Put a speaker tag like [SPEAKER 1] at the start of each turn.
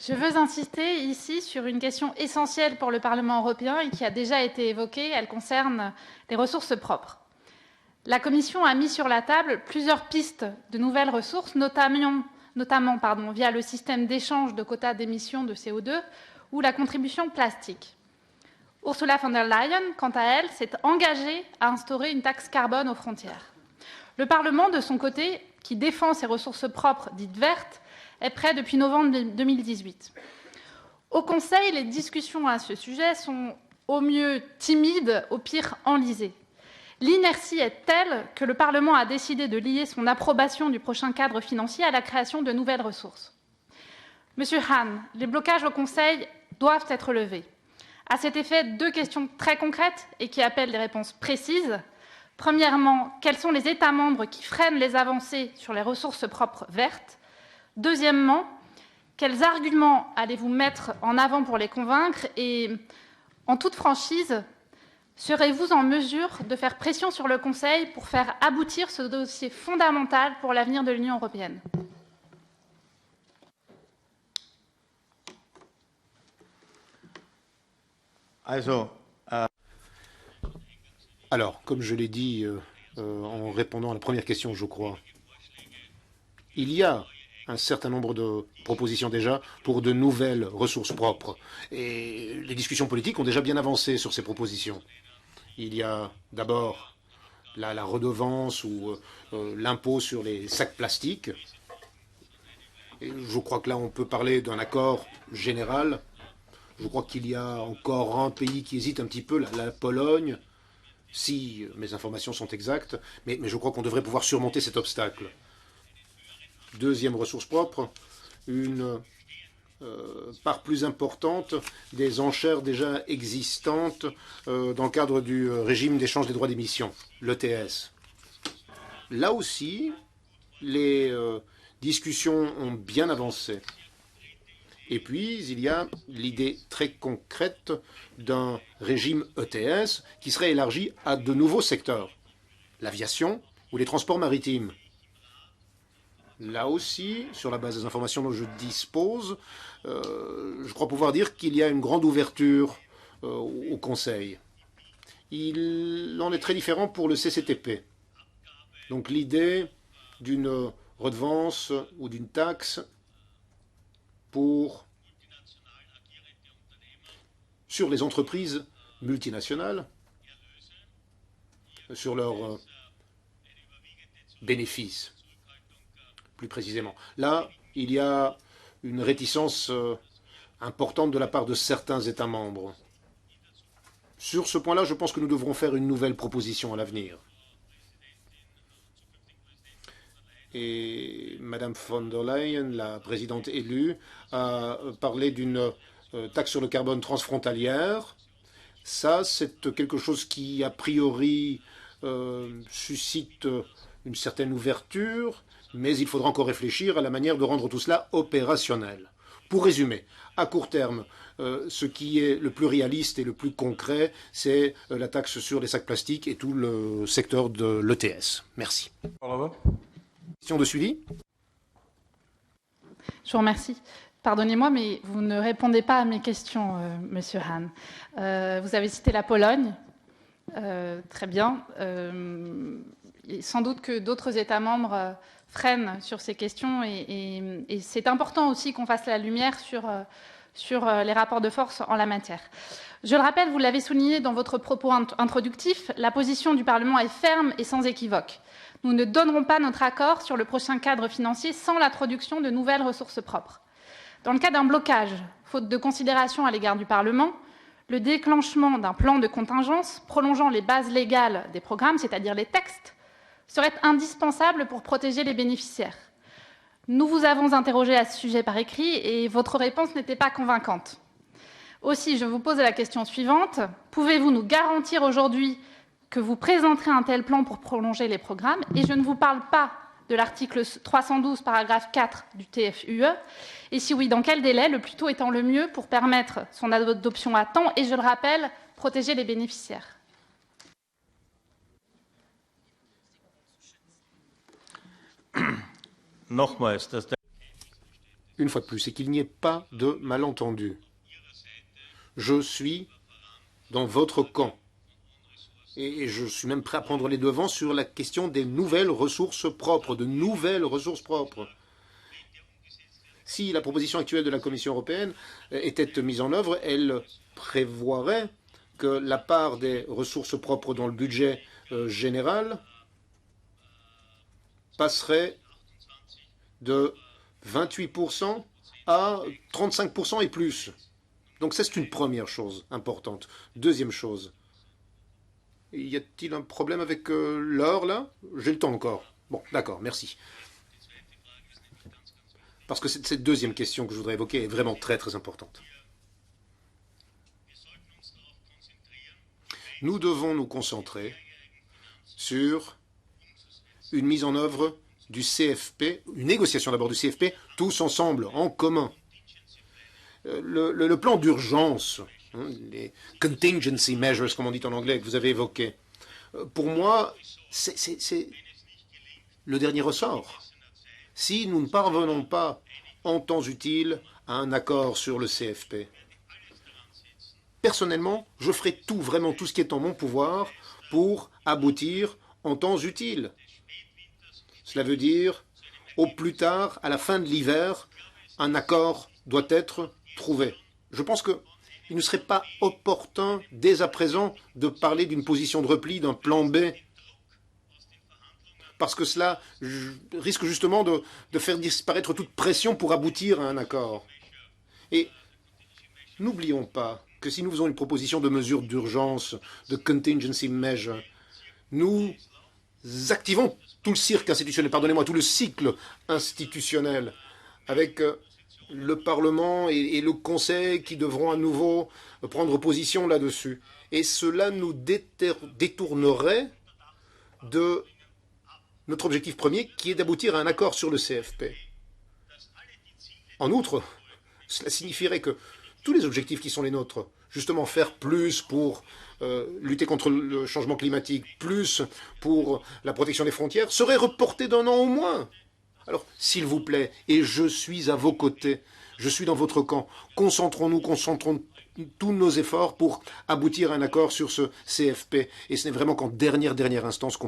[SPEAKER 1] Je veux insister ici sur une question essentielle pour le Parlement européen et qui a déjà été évoquée. Elle concerne les ressources propres. La Commission a mis sur la table plusieurs pistes de nouvelles ressources, notamment via le système d'échange de quotas d'émissions de CO2 ou la contribution plastique. Ursula von der Leyen, quant à elle, s'est engagée à instaurer une taxe carbone aux frontières. Le Parlement, de son côté, qui défend ses ressources propres dites vertes, est prêt depuis novembre 2018. Au Conseil, les discussions à ce sujet sont au mieux timides, au pire enlisées. L'inertie est telle que le Parlement a décidé de lier son approbation du prochain cadre financier à la création de nouvelles ressources. Monsieur Hahn, les blocages au Conseil doivent être levés. À cet effet, deux questions très concrètes et qui appellent des réponses précises. Premièrement, quels sont les États membres qui freinent les avancées sur les ressources propres vertes? Deuxièmement, quels arguments allez-vous mettre en avant pour les convaincre? Et en toute franchise, serez-vous en mesure de faire pression sur le Conseil pour faire aboutir ce dossier fondamental pour l'avenir de l'Union européenne?
[SPEAKER 2] Alors, comme je l'ai dit en répondant à la première question, je crois, il y a un certain nombre de propositions déjà pour de nouvelles ressources propres. Et les discussions politiques ont déjà bien avancé sur ces propositions. Il y a d'abord la redevance ou l'impôt sur les sacs plastiques. Et je crois que là, on peut parler d'un accord général. Je crois qu'il y a encore un pays qui hésite un petit peu, la Pologne, si mes informations sont exactes, mais je crois qu'on devrait pouvoir surmonter cet obstacle. Deuxième ressource propre, une part plus importante des enchères déjà existantes dans le cadre du régime d'échange des droits d'émission, l'ETS. Là aussi, les discussions ont bien avancé. Et puis, il y a l'idée très concrète d'un régime ETS qui serait élargi à de nouveaux secteurs, l'aviation ou les transports maritimes. Là aussi, sur la base des informations dont je dispose, je crois pouvoir dire qu'il y a une grande ouverture au Conseil. Il en est très différent pour le CCTP. Donc l'idée d'une redevance ou d'une taxe sur les entreprises multinationales, sur leurs bénéfices, plus précisément. Là, il y a une réticence importante de la part de certains États membres. Sur ce point-là, je pense que nous devrons faire une nouvelle proposition à l'avenir. Et Madame von der Leyen, la présidente élue, a parlé d'une taxe sur le carbone transfrontalière. Ça, c'est quelque chose qui, a priori, suscite une certaine ouverture, mais il faudra encore réfléchir à la manière de rendre tout cela opérationnel. Pour résumer, à court terme, ce qui est le plus réaliste et le plus concret, c'est la taxe sur les sacs plastiques et tout le secteur de l'ETS. Merci. Question de suivi?
[SPEAKER 1] Je vous remercie. Pardonnez-moi, mais vous ne répondez pas à mes questions, Monsieur Hahn. Vous avez cité la Pologne. Très bien. Sans doute que d'autres États membres freinent sur ces questions et c'est important aussi qu'on fasse la lumière sur les rapports de force en la matière. Je le rappelle, vous l'avez souligné dans votre propos introductif, la position du Parlement est ferme et sans équivoque. Nous ne donnerons pas notre accord sur le prochain cadre financier sans l'introduction de nouvelles ressources propres. Dans le cas d'un blocage, faute de considération à l'égard du Parlement, le déclenchement d'un plan de contingence prolongeant les bases légales des programmes, c'est-à-dire les textes, serait indispensable pour protéger les bénéficiaires. Nous vous avons interrogé à ce sujet par écrit et votre réponse n'était pas convaincante. Aussi, je vous pose la question suivante. Pouvez-vous nous garantir aujourd'hui que vous présenterez un tel plan pour prolonger les programmes? Et je ne vous parle pas de l'article 312, paragraphe 4 du TFUE. Et si oui, dans quel délai, le plus tôt étant le mieux pour permettre son adoption à temps et, je le rappelle, protéger les bénéficiaires?
[SPEAKER 2] une fois de plus, et qu'il n'y ait pas de malentendu. Je suis dans votre camp. Et je suis même prêt à prendre les devants sur la question des nouvelles ressources propres, de nouvelles ressources propres. Si la proposition actuelle de la Commission européenne était mise en œuvre, elle prévoirait que la part des ressources propres dans le budget général passerait de 28% à 35% et plus. Donc ça, c'est une première chose importante. Deuxième chose, y a-t-il un problème avec l'heure, là? J'ai le temps encore. Bon, d'accord, merci. Parce que cette deuxième question que je voudrais évoquer est vraiment très très importante. Nous devons nous concentrer sur une mise en œuvre du CFP, une négociation d'abord du CFP, tous ensemble, en commun. Le plan d'urgence, les contingency measures, comme on dit en anglais, que vous avez évoqué, pour moi, c'est le dernier ressort. Si nous ne parvenons pas en temps utile à un accord sur le CFP, personnellement, je ferai tout, vraiment tout ce qui est en mon pouvoir pour aboutir en temps utile. Cela veut dire, au plus tard, à la fin de l'hiver, un accord doit être trouvé. Je pense qu'il ne serait pas opportun, dès à présent, de parler d'une position de repli, d'un plan B, parce que cela risque justement de faire disparaître toute pression pour aboutir à un accord. Et n'oublions pas que si nous faisons une proposition de mesure d'urgence, de contingency measure, nous activons tout le cirque institutionnel, pardonnez-moi, tout le cycle institutionnel, avec le Parlement et le Conseil qui devront à nouveau prendre position là-dessus. Et cela nous détournerait de notre objectif premier, qui est d'aboutir à un accord sur le CFP. En outre, cela signifierait que tous les objectifs qui sont les nôtres, justement faire plus pour lutter contre le changement climatique, plus pour la protection des frontières, seraient reportés d'un an au moins. Alors, s'il vous plaît, et je suis à vos côtés, je suis dans votre camp, concentrons tous nos efforts pour aboutir à un accord sur ce CFP. Et ce n'est vraiment qu'en dernière instance qu'on